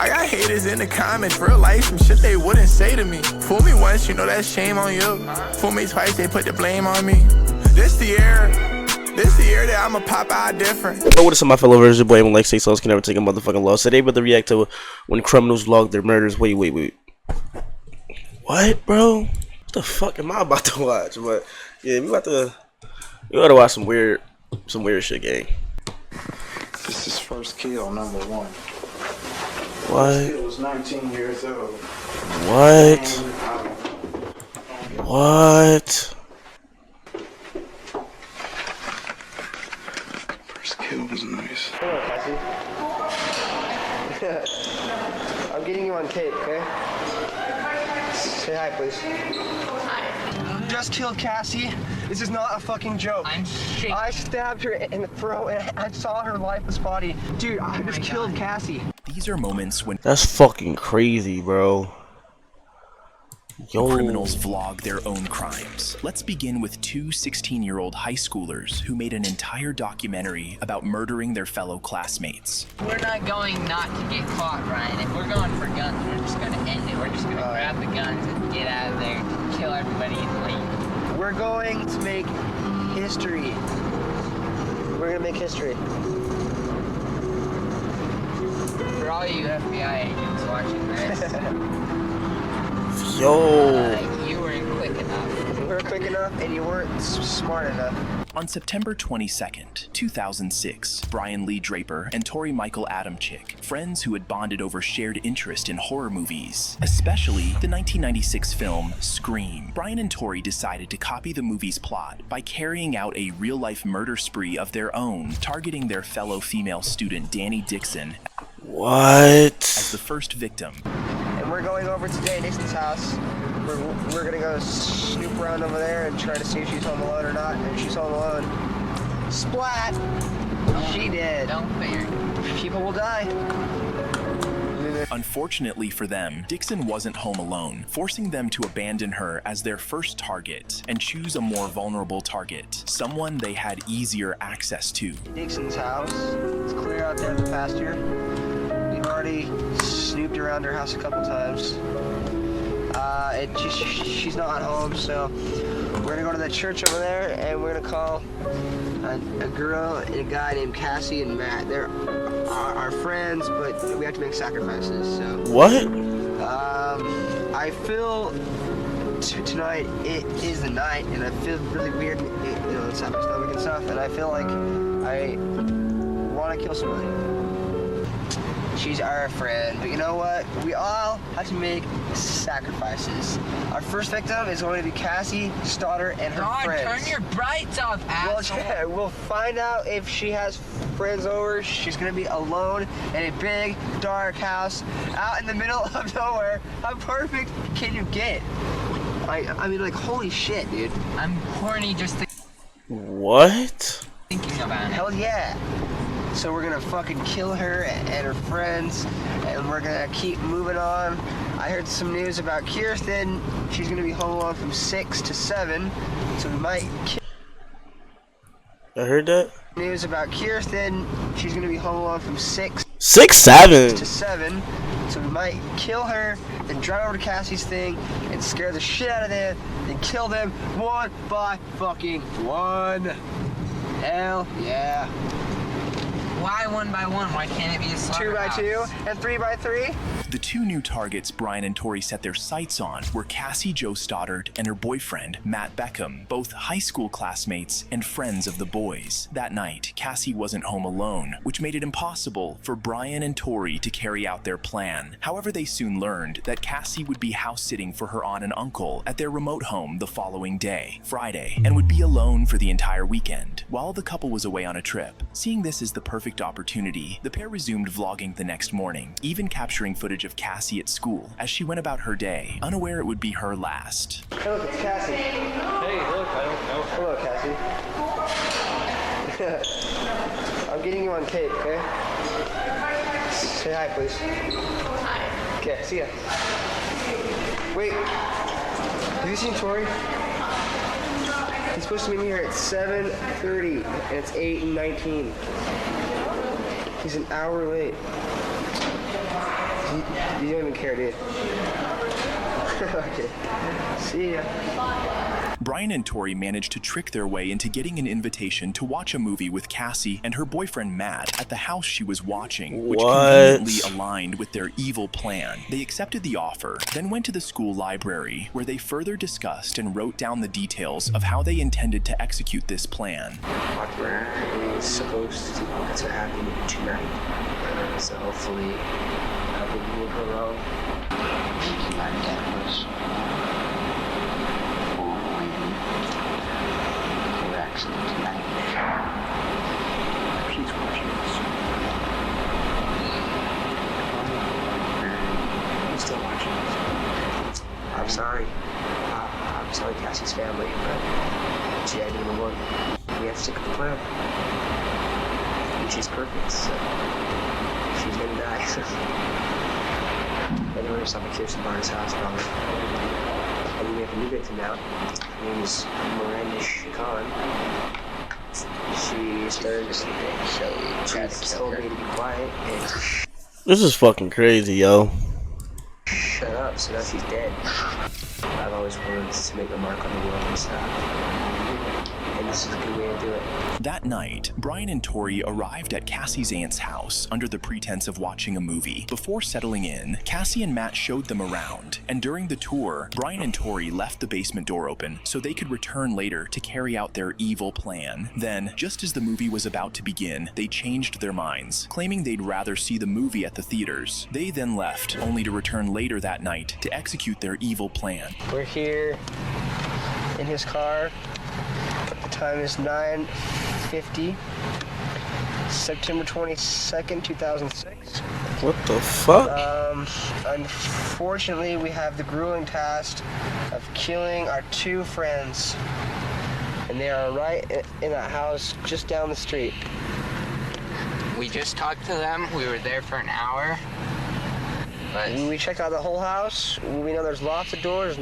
I got haters in the comments, real life, some shit they wouldn't say to me. Fool me once, you know that's shame on you. Fool me twice, they put the blame on me. This the year that I'ma pop out different. What is up, my fellow versions? Your boy, Alexei Sauce can never take a motherfucking loss. Today, but to react to when criminals log their murders. Wait. What, bro? What the fuck am I about to watch? But yeah, we about to watch some weird shit, gang. This is first kill, number one. What? First kill was 19 years old. What? What? First kill was nice. Hello, Cassie. I'm getting you on tape, okay? Say hi, please. Hi. Just killed Cassie. This is not a fucking joke. I'm shaking. I stabbed her in the throat and I saw her lifeless body. Dude, I just killed Cassie. These are moments when That's fucking crazy, bro. Yo. criminals vlog their own crimes. Let's begin with two 16-year-old high schoolers who made an entire documentary about murdering their fellow classmates. We're not going not to get caught, Ryan. If we're going for guns, we're just gonna end it. We're just gonna grab the guns and get out of there, kill everybody and leave. We're going to make history. We're gonna make history. For all you FBI agents watching this, Yo. you weren't quick enough. You weren't quick enough and you weren't smart enough. On September 22nd, 2006, Brian Lee Draper and Tori Michael Adamczyk, friends who had bonded over shared interest in horror movies, especially the 1996 film Scream. Brian and Tori decided to copy the movie's plot by carrying out a real-life murder spree of their own, targeting their fellow female student Danny Dixon What? as the first victim. And we're going over to Danny Dixon's house. We're gonna go snoop around over there and try to see if she's home alone or not. And if she's home alone, splat! She did. Don't fear. People will die. Unfortunately for them, Dixon wasn't home alone, forcing them to abandon her as their first target and choose a more vulnerable target, someone they had easier access to. Dixon's house. It's clear out there in the pasture. We've already snooped around her house a couple times. She's not home, so we're gonna go to the church over there and we're gonna call a girl and a guy named Cassie and Matt. They're our friends, but we have to make sacrifices, so. What? I feel tonight it is the night and I feel really weird, inside my stomach and stuff, and I feel like I wanna kill somebody. She's our friend, but you know what? We all have to make sacrifices. Our first victim is going to be Cassie Stoddard and her friends. Turn your brights off, Well, asshole. yeah, we'll find out if she has friends over. She's gonna be alone in a big, dark house out in the middle of nowhere. How perfect can you get? I mean, like, holy shit, dude. I'm horny just What? thinking about it. Hell yeah. So we're gonna fucking kill her and her friends, and we're gonna keep moving on. I heard some news about Kirsten. She's gonna be home alone from 6 to 7, so we might kill. I heard that. News about Kirsten. She's gonna be home alone from 6 6'7". to 7, so we might kill her, then drive over to Cassie's thing and scare the shit out of them, then kill them one by fucking one. Hell yeah. Why one by one? Why can't it be a 2 by 2 and 3 by 3. The two new targets Brian and Tori set their sights on were Cassie Jo Stoddard and her boyfriend, Matt Beckham, both high school classmates and friends of the boys. That night, Cassie wasn't home alone, which made it impossible for Brian and Tori to carry out their plan. However, they soon learned that Cassie would be house-sitting for her aunt and uncle at their remote home the following day, Friday, and would be alone for the entire weekend, while the couple was away on a trip. Seeing this as the perfect opportunity, the pair resumed vlogging the next morning, even capturing footage of Cassie at school as she went about her day, unaware it would be her last. Hey, look, it's Cassie. Hey, look, I don't know. Hello, Cassie. I'm getting you on tape, okay? Say hi, please. Hi. Okay, see ya. Wait, have you seen Tori? He's supposed to meet me here at 7:30, and it's 8:19. He's an hour late. You don't even care, dude. Okay. See ya. Brian and Tori managed to trick their way into getting an invitation to watch a movie with Cassie and her boyfriend Matt at the house she was watching, which conveniently aligned with their evil plan. They accepted the offer, then went to the school library, where they further discussed and wrote down the details of how they intended to execute this plan. What we're supposed to happen tonight, so hopefully nothing will go wrong. My dad was accident tonight. She's watching this. I'm still watching this. I'm sorry. I'm sorry, Cassie's family, but she had number one. We have to stick with the plan. And she's perfect, so she's gonna die. Anyway, we're stopping at Kirsten Barnes' house, probably. And we have a new victim now. Her name is Miranda Chacon. She started to sleeping, so she told me to be quiet and This is fucking crazy, yo. shut up, so now she's dead. I've always wanted to make a mark on the world and stuff. And this is a good way to do it. That night, Brian and Tori arrived at Cassie's aunt's house under the pretense of watching a movie. Before settling in, Cassie and Matt showed them around, and during the tour, Brian and Tori left the basement door open so they could return later to carry out their evil plan. Then, just as the movie was about to begin, they changed their minds, claiming they'd rather see the movie at the theaters. They then left, only to return later that night to execute their evil plan. We're here in his car. The time is 9:50, September 22nd, 2006. What the fuck? Unfortunately, we have the grueling task of killing our two friends. And they are right in that house just down the street. We just talked to them. We were there for an hour. But We checked out the whole house. We know there's lots of doors.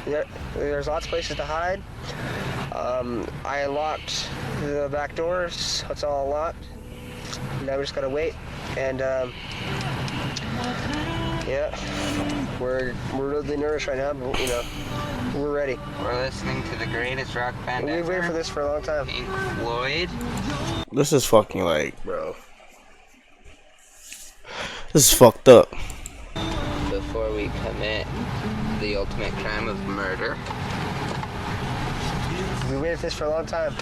There's lots of places to hide. I locked the back doors, so it's all locked. Now we just gotta wait, and yeah, we're really nervous right now, but you know, we're ready. we're listening to the greatest rock band We've ever, waited for this for a long time. Pink Floyd. This is fucking like, bro. This is fucked up. Before we commit the ultimate crime of murder. We waited for this for a long time.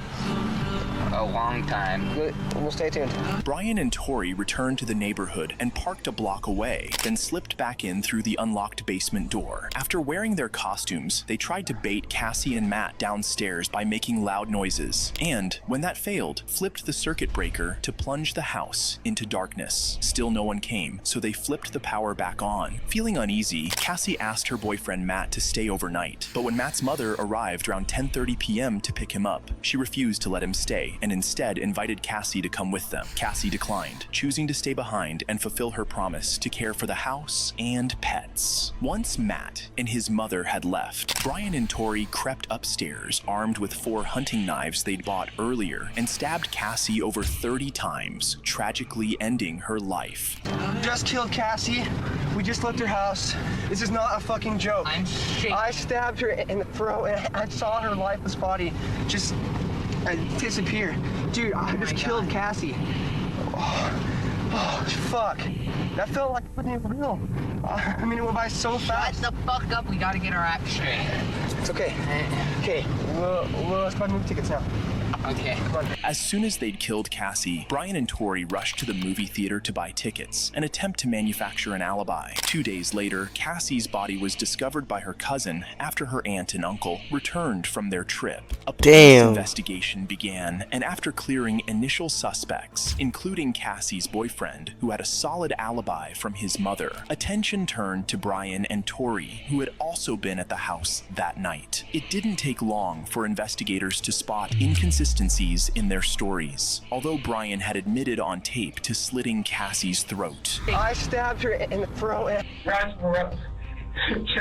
A long time. We'll stay tuned. Brian and Tori returned to the neighborhood and parked a block away, then slipped back in through the unlocked basement door. After wearing their costumes, they tried to bait Cassie and Matt downstairs by making loud noises, and, when that failed, flipped the circuit breaker to plunge the house into darkness. Still no one came, so they flipped the power back on. Feeling uneasy, Cassie asked her boyfriend Matt to stay overnight, but when Matt's mother arrived around 10:30 p.m. to pick him up, she refused to let him stay, and instead invited Cassie to come with them. Cassie declined, choosing to stay behind and fulfill her promise to care for the house and pets. Once Matt and his mother had left, Brian and Tori crept upstairs armed with 4 hunting knives they'd bought earlier and stabbed Cassie over 30 times, tragically ending her life. We just killed Cassie. We just left her house. This is not a fucking joke. I'm shaking. I stabbed her in the throat, and I saw her lifeless body just disappear. Dude, I just killed Cassie. Oh, fuck. That felt like it wasn't even real. I mean, it went by so fast. Shut the fuck up. We gotta get our act straight. It's okay. Okay, let's buy movie tickets now. Okay. As soon as they'd killed Cassie, Brian and Tori rushed to the movie theater to buy tickets and attempt to manufacture an alibi. 2 days later, Cassie's body was discovered by her cousin after her aunt and uncle returned from their trip. A police investigation began, and after clearing initial suspects, including Cassie's boyfriend, who had a solid alibi from his mother, attention turned to Brian and Tori, who had also been at the house that night. It didn't take long for investigators to spot inconsistencies in their stories, although Brian had admitted on tape to slitting Cassie's throat. I stabbed her in the throat. I thought it was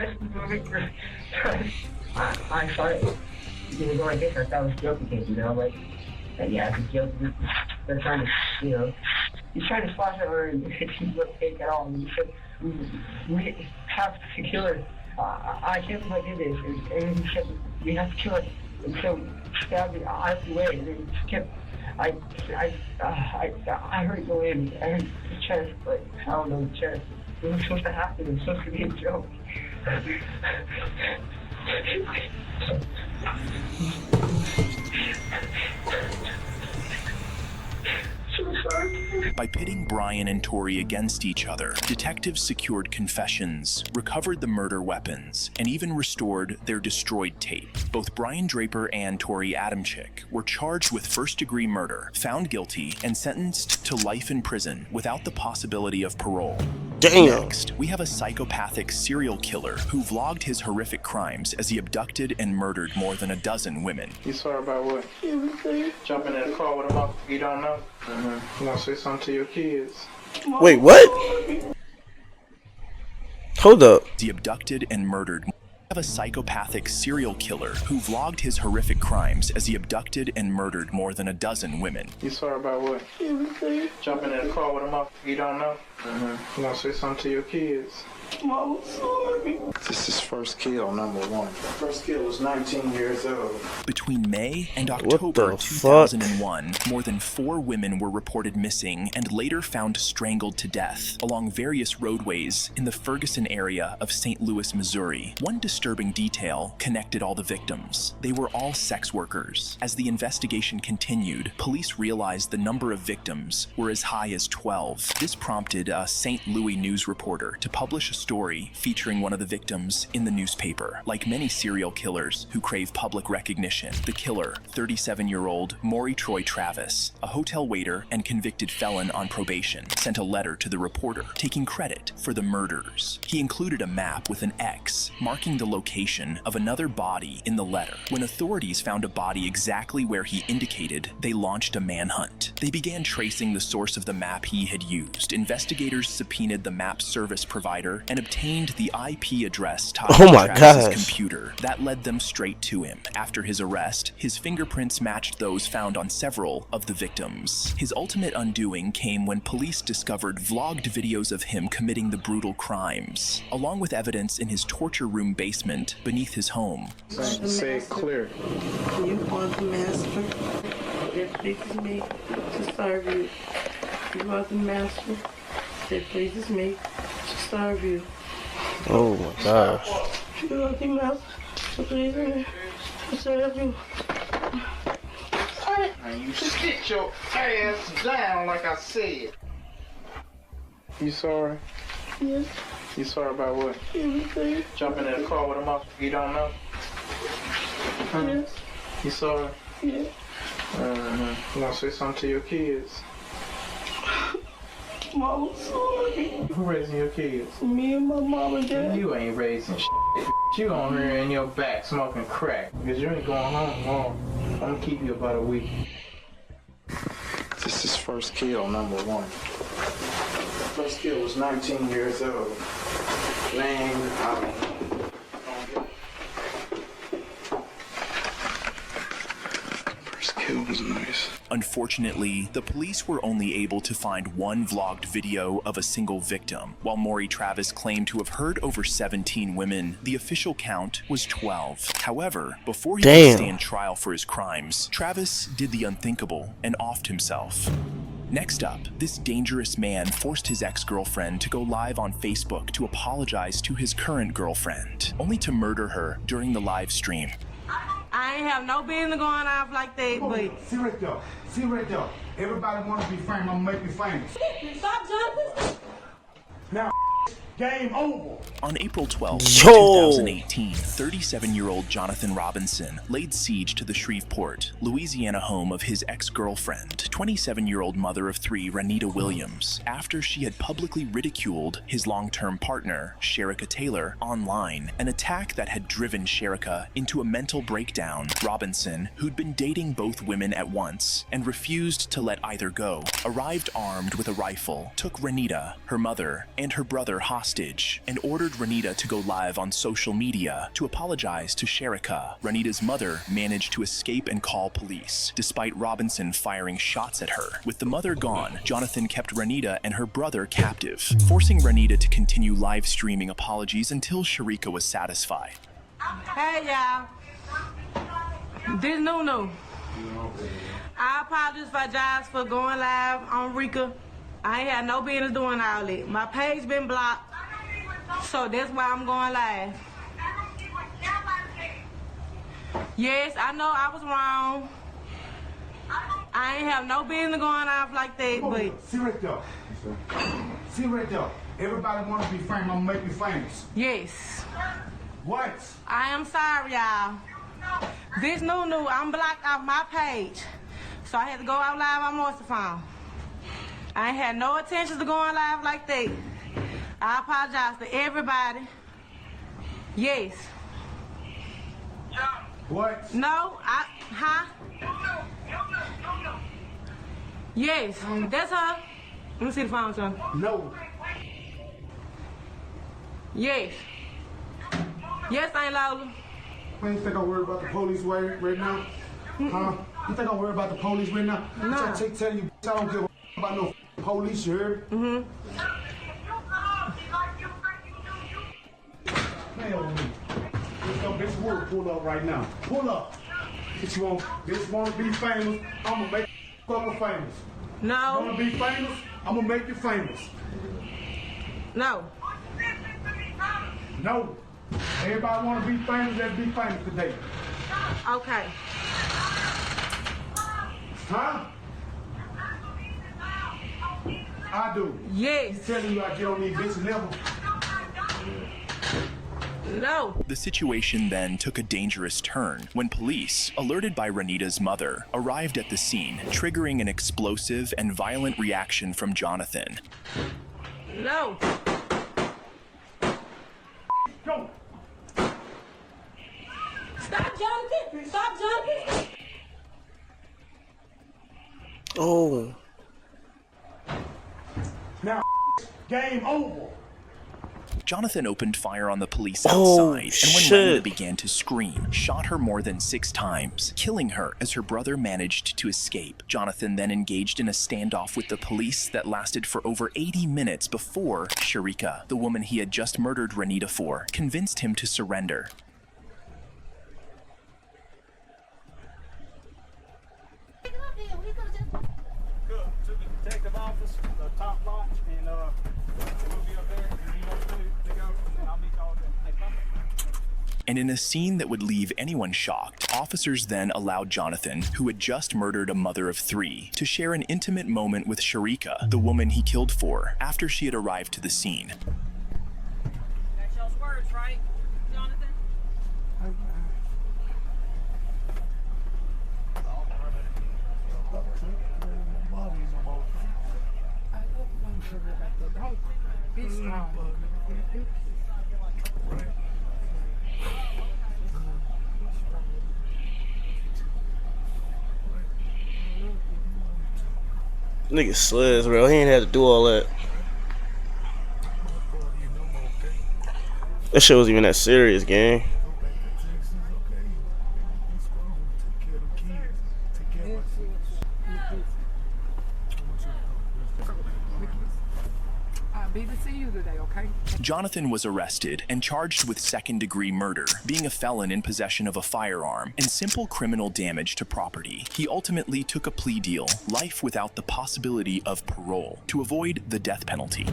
like this. I thought it was guilty case, you know, like, yeah, it's a guilty. They're trying to, you know, He's trying to flash it or he looked fake at all. And he said, we have to kill her. I can't believe I did this. And he said, we have to kill her. And so he stabbed me out of the way. And then he just kept, I heard it go in. I heard the chest, like, I don't know, the chest. It was supposed to happen. It was supposed to be a joke. By pitting Brian and Tori against each other, detectives secured confessions, recovered the murder weapons, and even restored their destroyed tape. Both Brian Draper and Tori Adamczyk were charged with first-degree murder, found guilty, and sentenced to life in prison without the possibility of parole. Damn. Next, we have a psychopathic serial killer who vlogged his horrific crimes as he abducted and murdered more than a dozen women. You sorry about what? Everything. Jumping in the car with a motherfucker you don't know? You want to say something to your kids? Wait, what? Hold up. He abducted and murdered. We have a psychopathic serial killer who vlogged his horrific crimes as he abducted and murdered more than a dozen women. You sorry about what? Everything. Jumping in the car with a motherfucker you don't know? You want to say something to your kids? Mom, I'm sorry. This is first kill number 1. First kill was 19 years old. Between May and What October the 2001, more than 4 women were reported missing and later found strangled to death along various roadways in the Ferguson area of St. Louis, Missouri. One disturbing detail connected all the victims. They were all sex workers. As the investigation continued, police realized the number of victims were as high as 12. This prompted a St. Louis news reporter to publish a story featuring one of the victims in the newspaper. Like many serial killers who crave public recognition, the killer, 37-year-old Maury Troy Travis, a hotel waiter and convicted felon on probation, sent a letter to the reporter taking credit for the murders. He included a map with an X marking the location of another body in the letter. When authorities found a body exactly where he indicated, they launched a manhunt. They began tracing the source of the map he had used. Investigators subpoenaed the map service provider and obtained the IP address tied to Travis's computer. That led them straight to him. After his arrest, his fingerprints matched those found on several of the victims. His ultimate undoing came when police discovered vlogged videos of him committing the brutal crimes, along with evidence in his torture room basement beneath his home. Say it clear. You want the master that pleases me to serve you. You are the master that pleases me to serve you. Oh my gosh. You are the master that pleases me to serve you. And you sit your ass down like I said. You sorry? Yes. You sorry about what? Everything. Jumping in the car with a motherfucker you don't know? Yes. You sorry? Yeah. You want to say something to your kids? Mom, I'm sorry. Who raising your kids? Me and my mom and dad. You ain't raising shit. You on here in your back smoking crack. Because you ain't going home tomorrow. I'm going to keep you about a week. This is first kill number 1. First kill was 19 years old. Laying out. First kill was nice. Unfortunately, the police were only able to find one vlogged video of a single victim. While Maury Travis claimed to have heard over 17 women, the official count was 12. However, before he could stand trial for his crimes, Travis did the unthinkable and offed himself. Next up, this dangerous man forced his ex-girlfriend to go live on Facebook to apologize to his current girlfriend, only to murder her during the live stream. I ain't have no business going off like that, but... See right there. See right there. Everybody want to be famous. I'm going to make you famous. Stop jumping. Now, game over. On April 12, 2018, 37-year-old Jonathan Robinson laid siege to the Shreveport, Louisiana home of his ex-girlfriend, 27-year-old mother of 3, Renita Williams, after she had publicly ridiculed his long-term partner, Sherika Taylor, online, an attack that had driven Sherika into a mental breakdown. Robinson, who'd been dating both women at once and refused to let either go, arrived armed with a rifle, took Renita, her mother, and her brother hostage hostage and ordered Renita to go live on social media to apologize to Sherika. Renita's mother managed to escape and call police, despite Robinson firing shots at her. With the mother gone, Jonathan kept Renita and her brother captive, forcing Renita to continue live streaming apologies until Sherika was satisfied. Hey, y'all. This Nunu. I apologize for going live on Rika. I ain't had no business doing all that. My page been blocked, so that's why I'm going live. Yes, I know I was wrong. I ain't have no business going off like that, but... See right there. See right there. Everybody want to be famous. I'm going to make you famous. Yes. What? I am sorry, y'all. This Nunu, I'm blocked off my page. So I had to go out live on Monster Farm. I ain't had no intentions of going live like that. I apologize to everybody. Yes. What? No, huh? Yes, that's her. Let me see the phone, son. No. Yes. Yes, Aunt Lola. Man, you think I'm worried about the police right now? Huh? You think I'm worried about the police right now? No. I tell you, I don't give a about no police, you heard? Mm-hmm. Man, on me. This word pull up right now. Pull up. If you want to be famous, I'm going to make you famous. No. You want to be famous? I'm going to make you famous. No. No. Everybody want to be famous, let's be famous today. Okay. Huh? I do. Yes. He's telling you I get on these bitches level. No. The situation then took a dangerous turn when police, alerted by Renita's mother, arrived at the scene, triggering an explosive and violent reaction from Jonathan. No. Go. Stop, Jonathan! Stop, Jonathan! Oh. Now, game over. Jonathan opened fire on the police Oh, outside, and when shit. Renita began to scream, shot her more than 6 times, killing her as her brother managed to escape. Jonathan then engaged in a standoff with the police that lasted for over 80 minutes before Sherika, the woman he had just murdered Renita for, convinced him to surrender. To the detective office, the top lodge, and we'll be up there, and you know what to go, and I'll meet y'all there. Hey, come back. And in a scene that would leave anyone shocked, officers then allowed Jonathan, who had just murdered a mother of 3, to share an intimate moment with Sherika, the woman he killed for, after she had arrived to the scene. That's y'all's words, right, Jonathan? Be strong. Nigga sluts, bro. He ain't had to do all that. That shit wasn't even that serious, gang. Be to see you today, okay? Jonathan was arrested and charged with second-degree murder, being a felon in possession of a firearm, and simple criminal damage to property. He ultimately took a plea deal, life without the possibility of parole, to avoid the death penalty.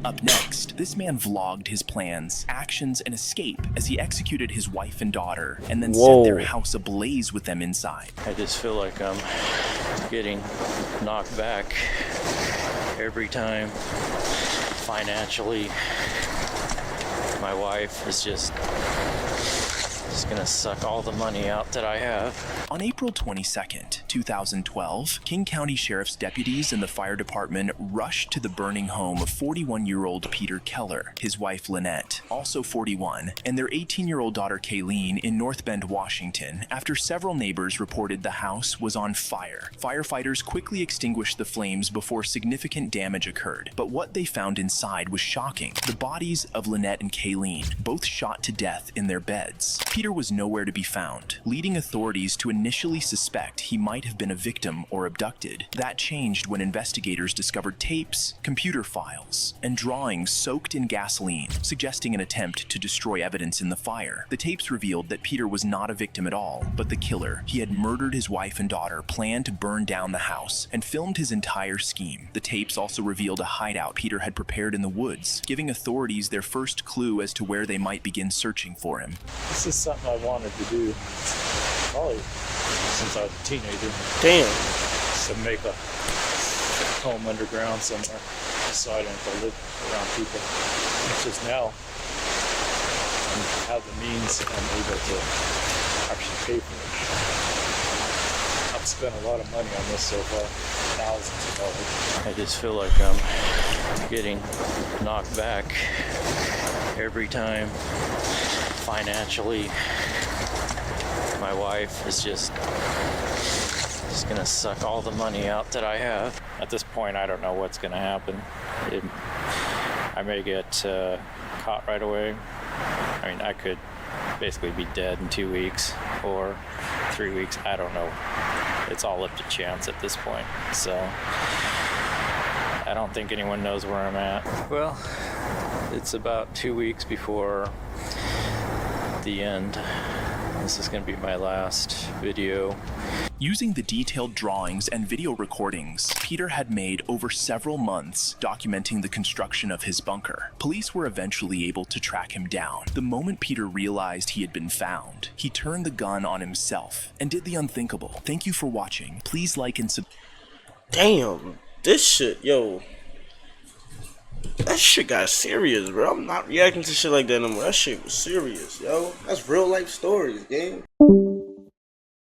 Up next, this man vlogged his plans, actions, and escape as he executed his wife and daughter, and then set their house ablaze with them inside. I just feel like I'm getting knocked back every time. Financially, my wife is just gonna suck all the money out that I have. On April 22nd, 2012, King County Sheriff's deputies and the fire department rushed to the burning home of 41-year-old Peter Keller, his wife Lynette, also 41, and their 18-year-old daughter Kayleen in North Bend, Washington, after several neighbors reported the house was on fire. Firefighters quickly extinguished the flames before significant damage occurred, but what they found inside was shocking. The bodies of Lynette and Kayleen, both shot to death in their beds. Peter was nowhere to be found, leading authorities to initially suspect he might have been a victim or abducted. That changed when investigators discovered tapes, computer files, and drawings soaked in gasoline, suggesting an attempt to destroy evidence in the fire. The tapes revealed that Peter was not a victim at all, but the killer. He had murdered his wife and daughter, planned to burn down the house, and filmed his entire scheme. The tapes also revealed a hideout Peter had prepared in the woods, giving authorities their first clue as to where they might begin searching for him. This is something I wanted to do probably since I was a teenager. Damn. To make a home underground somewhere so I don't have to live around people. It's just now I have the means and I'm able to actually pay for it. I've spent a lot of money on this so far, thousands of dollars. I just feel like I'm getting knocked back every time financially. My wife is just gonna suck all the money out that I have. At this point, I don't know what's gonna happen. I may get caught right away. I mean, I could basically be dead in 2 weeks or 3 weeks. I don't know. It's all up to chance at this point. So I don't think anyone knows where I'm at. Well, it's about 2 weeks before the end. This is going to be my last video. Using the detailed drawings and video recordings Peter had made over several months documenting the construction of his bunker, police were eventually able to track him down. The moment Peter realized he had been found, he turned the gun on himself and did the unthinkable. Thank you for watching. Please like and subscribe. Damn, this shit, yo. That shit got serious, bro. I'm not reacting to shit like that no more. That shit was serious, yo. That's real life stories, gang.